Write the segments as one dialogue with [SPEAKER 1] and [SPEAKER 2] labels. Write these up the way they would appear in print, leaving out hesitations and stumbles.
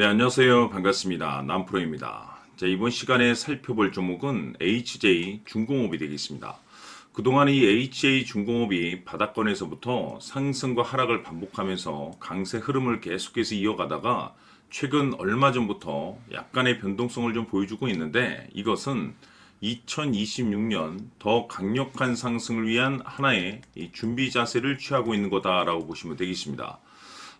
[SPEAKER 1] 네, 안녕하세요. 반갑습니다. 남프로입니다. 자, 이번 시간에 살펴볼 종목은 HJ 중공업이 되겠습니다. 그동안 이 HJ 중공업이 바닥권에서부터 상승과 하락을 반복하면서 강세 흐름을 계속해서 이어가다가 최근 얼마 전부터 약간의 변동성을 좀 보여주고 있는데, 이것은 2026년 더 강력한 상승을 위한 하나의 이 준비 자세를 취하고 있는 거다라고 보시면 되겠습니다.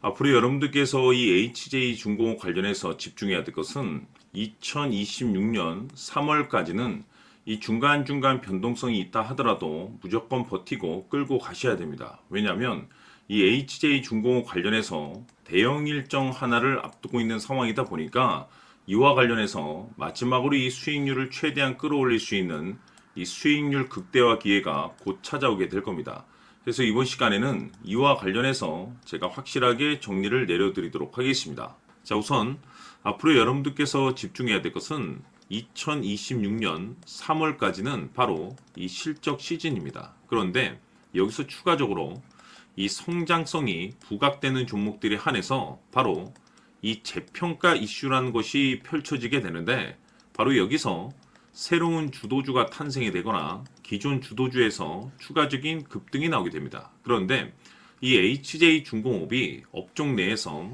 [SPEAKER 1] 앞으로 여러분들께서 이 HJ 중공업 관련해서 집중해야 될 것은 2026년 3월까지는 이 중간중간 변동성이 있다 하더라도 무조건 버티고 끌고 가셔야 됩니다. 왜냐하면 이 HJ 중공업 관련해서 대형 일정 하나를 앞두고 있는 상황이다 보니까 이와 관련해서 마지막으로 이 수익률을 최대한 끌어올릴 수 있는 이 수익률 극대화 기회가 곧 찾아오게 될 겁니다. 그래서 이번 시간에는 이와 관련해서 제가 확실하게 정리를 내려드리도록 하겠습니다. 자, 우선 앞으로 여러분들께서 집중해야 될 것은 2026년 3월까지는 바로 이 실적 시즌입니다. 그런데 여기서 추가적으로 이 성장성이 부각되는 종목들에 한해서 바로 이 재평가 이슈라는 것이 펼쳐지게 되는데, 바로 여기서 새로운 주도주가 탄생이 되거나 기존 주도주에서 추가적인 급등이 나오게 됩니다. 그런데 이 HJ 중공업이 업종 내에서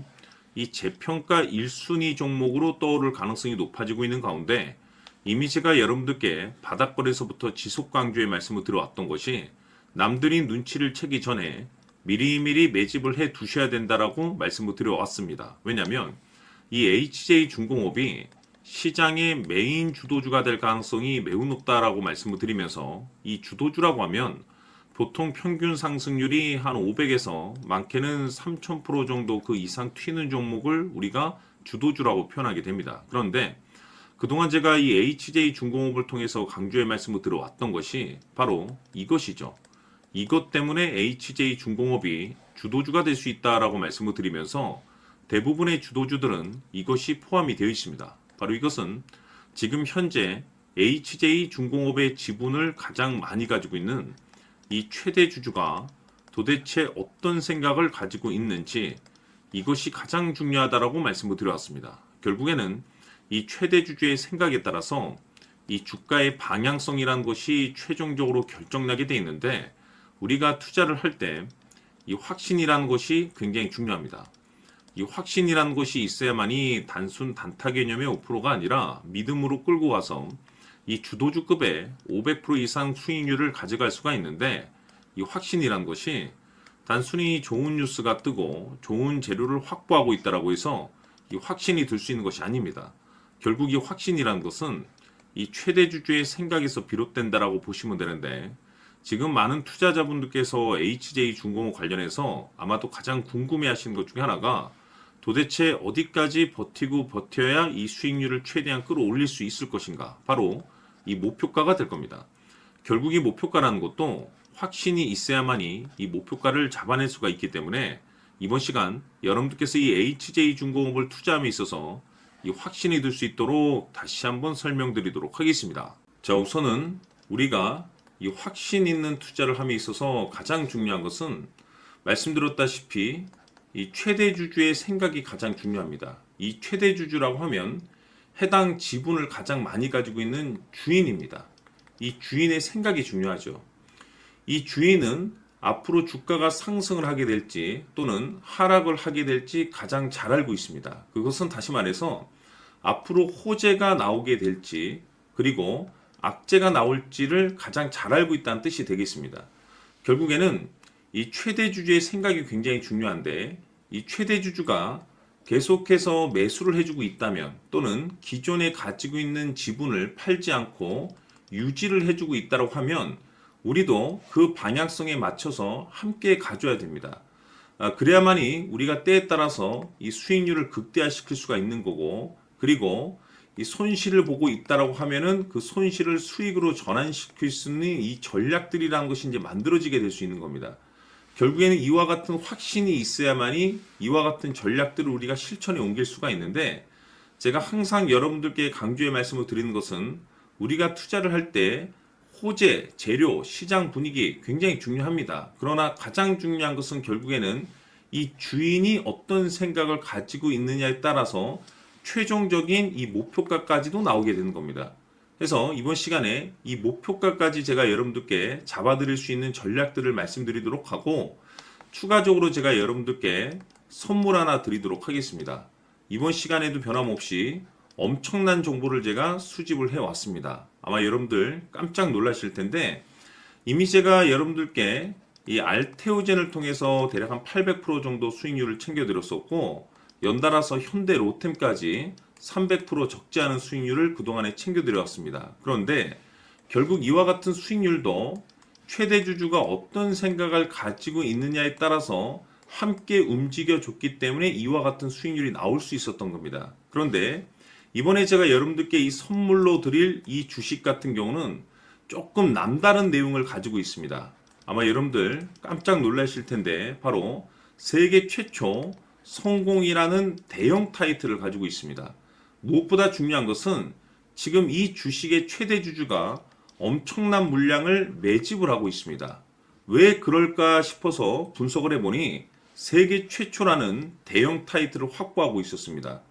[SPEAKER 1] 이 재평가 1순위 종목으로 떠오를 가능성이 높아지고 있는 가운데, 이미 제가 여러분들께 바닥권에서부터 지속 강조의 말씀을 드려왔던 것이 남들이 눈치를 채기 전에 미리미리 매집을 해 두셔야 된다라고 말씀을 드려왔습니다. 왜냐하면 이 HJ 중공업이 시장의 메인 주도주가 될 가능성이 매우 높다라고 말씀을 드리면서, 이 주도주라고 하면 보통 평균 상승률이 한 500에서 많게는 3000% 정도 그 이상 튀는 종목을 우리가 주도주라고 표현하게 됩니다. 그런데 그동안 제가 이 HJ 중공업을 통해서 강조의 말씀을 들어왔던 것이 바로 이것이죠. 이것 때문에 HJ 중공업이 주도주가 될 수 있다라고 말씀을 드리면서 대부분의 주도주들은 이것이 포함이 되어 있습니다. 바로 이것은 지금 현재 HJ 중공업의 지분을 가장 많이 가지고 있는 이 최대 주주가 도대체 어떤 생각을 가지고 있는지, 이것이 가장 중요하다라고 말씀을 드려왔습니다. 결국에는 이 최대 주주의 생각에 따라서 이 주가의 방향성이라는 것이 최종적으로 결정나게 되어 있는데, 우리가 투자를 할 때 이 확신이라는 것이 굉장히 중요합니다. 이 확신이라는 것이 있어야만이 단순 단타 개념의 5%가 아니라 믿음으로 끌고 와서 이 주도주급의 500% 이상 수익률을 가져갈 수가 있는데, 이 확신이라는 것이 단순히 좋은 뉴스가 뜨고 좋은 재료를 확보하고 있다라고 해서 이 확신이 들 수 있는 것이 아닙니다. 결국 이 확신이라는 것은 이 최대 주주의 생각에서 비롯된다라고 보시면 되는데, 지금 많은 투자자분들께서 HJ 중공업 관련해서 아마도 가장 궁금해하시는 것 중에 하나가 도대체 어디까지 버티고 버텨야 이 수익률을 최대한 끌어올릴 수 있을 것인가, 바로 이 목표가가 될 겁니다. 결국 이 목표가라는 것도 확신이 있어야만이 이 목표가를 잡아낼 수가 있기 때문에 이번 시간 여러분들께서 이 HJ 중공업을 투자함에 있어서 이 확신이 들 수 있도록 다시 한번 설명드리도록 하겠습니다. 자, 우선은 우리가 이 확신 있는 투자를 함에 있어서 가장 중요한 것은 말씀드렸다시피 이 최대 주주의 생각이 가장 중요합니다. 이 최대 주주라고 하면 해당 지분을 가장 많이 가지고 있는 주인입니다. 이 주인의 생각이 중요하죠. 이 주인은 앞으로 주가가 상승을 하게 될지 또는 하락을 하게 될지 가장 잘 알고 있습니다. 그것은 다시 말해서 앞으로 호재가 나오게 될지 그리고 악재가 나올지를 가장 잘 알고 있다는 뜻이 되겠습니다. 결국에는 이 최대 주주의 생각이 굉장히 중요한데, 이 최대 주주가 계속해서 매수를 해주고 있다면 또는 기존에 가지고 있는 지분을 팔지 않고 유지를 해주고 있다고 하면 우리도 그 방향성에 맞춰서 함께 가져야 됩니다. 그래야만이 우리가 때에 따라서 이 수익률을 극대화시킬 수가 있는 거고, 그리고 이 손실을 보고 있다라고 하면은 그 손실을 수익으로 전환시킬 수 있는 이 전략들이라는 것이 이제 만들어지게 될 수 있는 겁니다. 결국에는 이와 같은 확신이 있어야만이 이와 같은 전략들을 우리가 실천에 옮길 수가 있는데, 제가 항상 여러분들께 강조의 말씀을 드리는 것은 우리가 투자를 할 때 호재, 재료, 시장 분위기 굉장히 중요합니다. 그러나 가장 중요한 것은 결국에는 이 주인이 어떤 생각을 가지고 있느냐에 따라서 최종적인 이 목표가까지도 나오게 되는 겁니다. 그래서 이번 시간에 이 목표가까지 제가 여러분들께 잡아드릴 수 있는 전략들을 말씀드리도록 하고, 추가적으로 제가 여러분들께 선물 하나 드리도록 하겠습니다. 이번 시간에도 변함없이 엄청난 정보를 제가 수집을 해왔습니다. 아마 여러분들 깜짝 놀라실 텐데, 이미 제가 여러분들께 이 알테오젠을 통해서 대략 한 800% 정도 수익률을 챙겨드렸었고, 연달아서 현대 로템까지 300% 적지 않은 수익률을 그동안에 챙겨드렸습니다. 그런데 결국 이와 같은 수익률도 최대 주주가 어떤 생각을 가지고 있느냐에 따라서 함께 움직여 줬기 때문에 이와 같은 수익률이 나올 수 있었던 겁니다. 그런데 이번에 제가 여러분들께 이 선물로 드릴 이 주식 같은 경우는 조금 남다른 내용을 가지고 있습니다. 아마 여러분들 깜짝 놀라실 텐데, 바로 세계 최초 성공이라는 대형 타이틀을 가지고 있습니다. 무엇보다 중요한 것은 지금 이 주식의 최대 주주가 엄청난 물량을 매집을 하고 있습니다. 왜 그럴까 싶어서 분석을 해보니 세계 최초라는 대형 타이틀을 확보하고 있었습니다.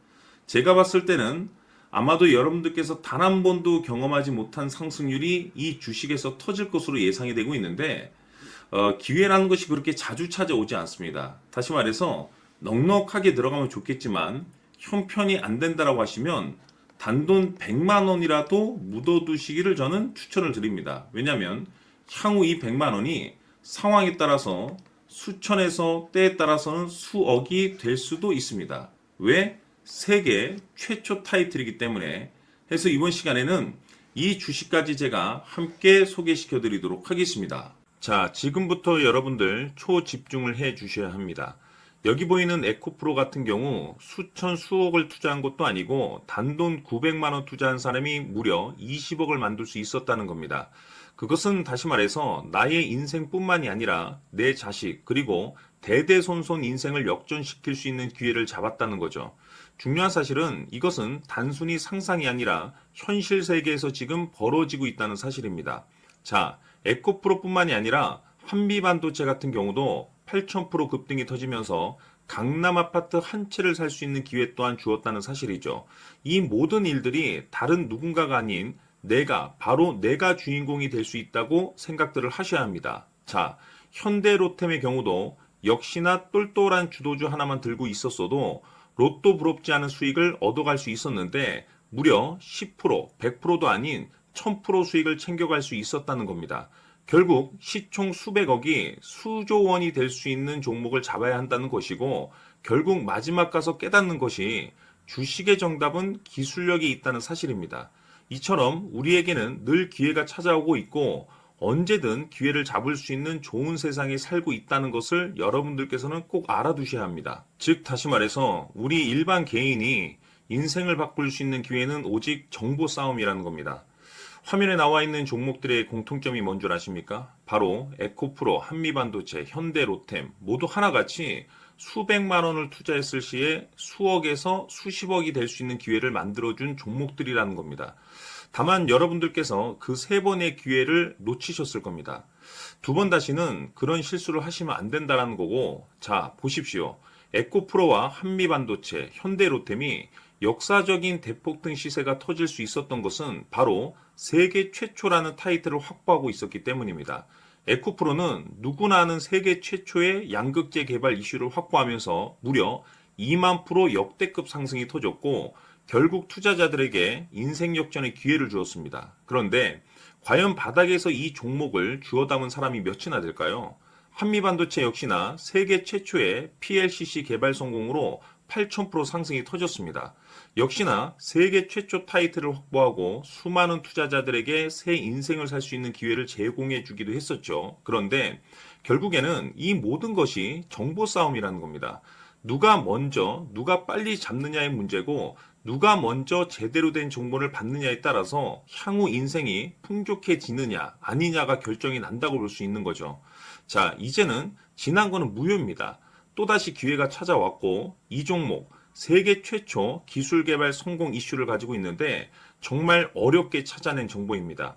[SPEAKER 1] 제가 봤을 때는 아마도 여러분들께서 단 한 번도 경험하지 못한 상승률이 이 주식에서 터질 것으로 예상이 되고 있는데, 기회라는 것이 그렇게 자주 찾아오지 않습니다. 다시 말해서 넉넉하게 들어가면 좋겠지만 형편이 안 된다라고 하시면 단돈 100만 원이라도 묻어두시기를 저는 추천을 드립니다. 왜냐하면 향후 이 100만 원이 상황에 따라서 수천에서 때에 따라서는 수억이 될 수도 있습니다. 왜? 세계 최초 타이틀이기 때문에. 해서 이번 시간에는 이 주식까지 제가 함께 소개시켜 드리도록 하겠습니다. 자, 지금부터 여러분들 초집중을 해 주셔야 합니다. 여기 보이는 에코프로 같은 경우 수천 수억을 투자한 것도 아니고 단돈 900만 원 투자한 사람이 무려 20억을 만들 수 있었다는 겁니다. 그것은 다시 말해서 나의 인생뿐만이 아니라 내 자식 그리고 대대손손 인생을 역전시킬 수 있는 기회를 잡았다는 거죠. 중요한 사실은 이것은 단순히 상상이 아니라 현실 세계에서 지금 벌어지고 있다는 사실입니다. 자, 에코프로뿐만이 아니라 한미반도체 같은 경우도 8,000% 급등이 터지면서 강남 아파트 한 채를 살 수 있는 기회 또한 주었다는 사실이죠. 이 모든 일들이 다른 누군가가 아닌 바로 내가 주인공이 될 수 있다고 생각들을 하셔야 합니다. 자, 현대로템의 경우도 역시나 똘똘한 주도주 하나만 들고 있었어도 로또 부럽지 않은 수익을 얻어갈 수 있었는데 무려 10%, 100%도 아닌 1000% 수익을 챙겨갈 수 있었다는 겁니다. 결국 시총 수백억이 수조 원이 될 수 있는 종목을 잡아야 한다는 것이고, 결국 마지막 가서 깨닫는 것이 주식의 정답은 기술력이 있다는 사실입니다. 이처럼 우리에게는 늘 기회가 찾아오고 있고 언제든 기회를 잡을 수 있는 좋은 세상에 살고 있다는 것을 여러분들께서는 꼭 알아두셔야 합니다. 즉 다시 말해서 우리 일반 개인이 인생을 바꿀 수 있는 기회는 오직 정보 싸움이라는 겁니다. 화면에 나와 있는 종목들의 공통점이 뭔 줄 아십니까? 바로 에코프로, 한미반도체, 현대로템 모두 하나같이 수백만 원을 투자했을 시에 수억에서 수십억이 될 수 있는 기회를 만들어준 종목들이라는 겁니다. 다만 여러분들께서 그 세 번의 기회를 놓치셨을 겁니다. 두 번 다시는 그런 실수를 하시면 안 된다는 거고, 자 보십시오. 에코프로와 한미반도체, 현대로템이 역사적인 대폭등 시세가 터질 수 있었던 것은 바로 세계 최초라는 타이틀을 확보하고 있었기 때문입니다. 에코프로는 누구나 아는 세계 최초의 양극재 개발 이슈를 확보하면서 무려 2만 프로 역대급 상승이 터졌고 결국 투자자들에게 인생 역전의 기회를 주었습니다. 그런데 과연 바닥에서 이 종목을 주워 담은 사람이 몇이나 될까요? 한미반도체 역시나 세계 최초의 PLCC 개발 성공으로 8,000% 상승이 터졌습니다. 역시나 세계 최초 타이틀을 확보하고 수많은 투자자들에게 새 인생을 살 수 있는 기회를 제공해 주기도 했었죠. 그런데 결국에는 이 모든 것이 정보 싸움이라는 겁니다. 누가 먼저, 누가 빨리 잡느냐의 문제고 누가 먼저 제대로 된 정보를 받느냐에 따라서 향후 인생이 풍족해지느냐 아니냐가 결정이 난다고 볼 수 있는 거죠. 자, 이제는 지난 거는 무효입니다. 또다시 기회가 찾아왔고 이 종목 세계 최초 기술 개발 성공 이슈를 가지고 있는데 정말 어렵게 찾아낸 정보입니다.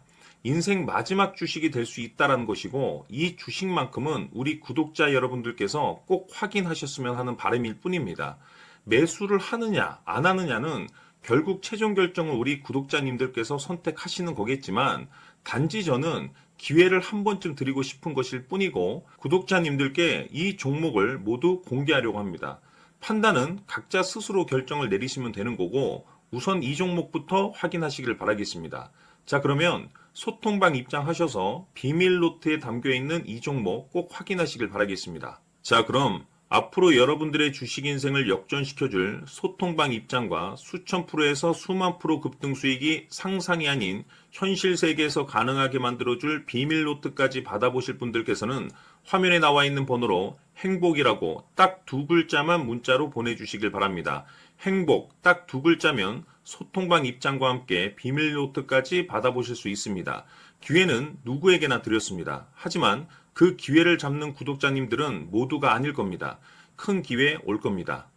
[SPEAKER 1] 인생 마지막 주식이 될 수 있다라는 것이고 이 주식만큼은 우리 구독자 여러분들께서 꼭 확인하셨으면 하는 바람일 뿐입니다. 매수를 하느냐 안 하느냐는 결국 최종 결정을 우리 구독자님들께서 선택하시는 거겠지만 단지 저는 기회를 한 번쯤 드리고 싶은 것일 뿐이고 구독자님들께 이 종목을 모두 공개하려고 합니다. 판단은 각자 스스로 결정을 내리시면 되는 거고 우선 이 종목부터 확인하시길 바라겠습니다. 자, 그러면 소통방 입장하셔서 비밀 노트에 담겨 있는 이 종목 꼭 확인하시길 바라겠습니다. 자, 그럼 앞으로 여러분들의 주식 인생을 역전시켜줄 소통방 입장과 수천 프로에서 수만 프로 급등 수익이 상상이 아닌 현실 세계에서 가능하게 만들어줄 비밀 노트까지 받아보실 분들께서는 화면에 나와 있는 번호로 행복이라고 딱 두 글자만 문자로 보내주시길 바랍니다. 행복 딱 두 글자면 소통방 입장과 함께 비밀 노트까지 받아보실 수 있습니다. 기회는 누구에게나 드렸습니다. 하지만 그 기회를 잡는 구독자님들은 모두가 아닐 겁니다. 큰 기회 올 겁니다.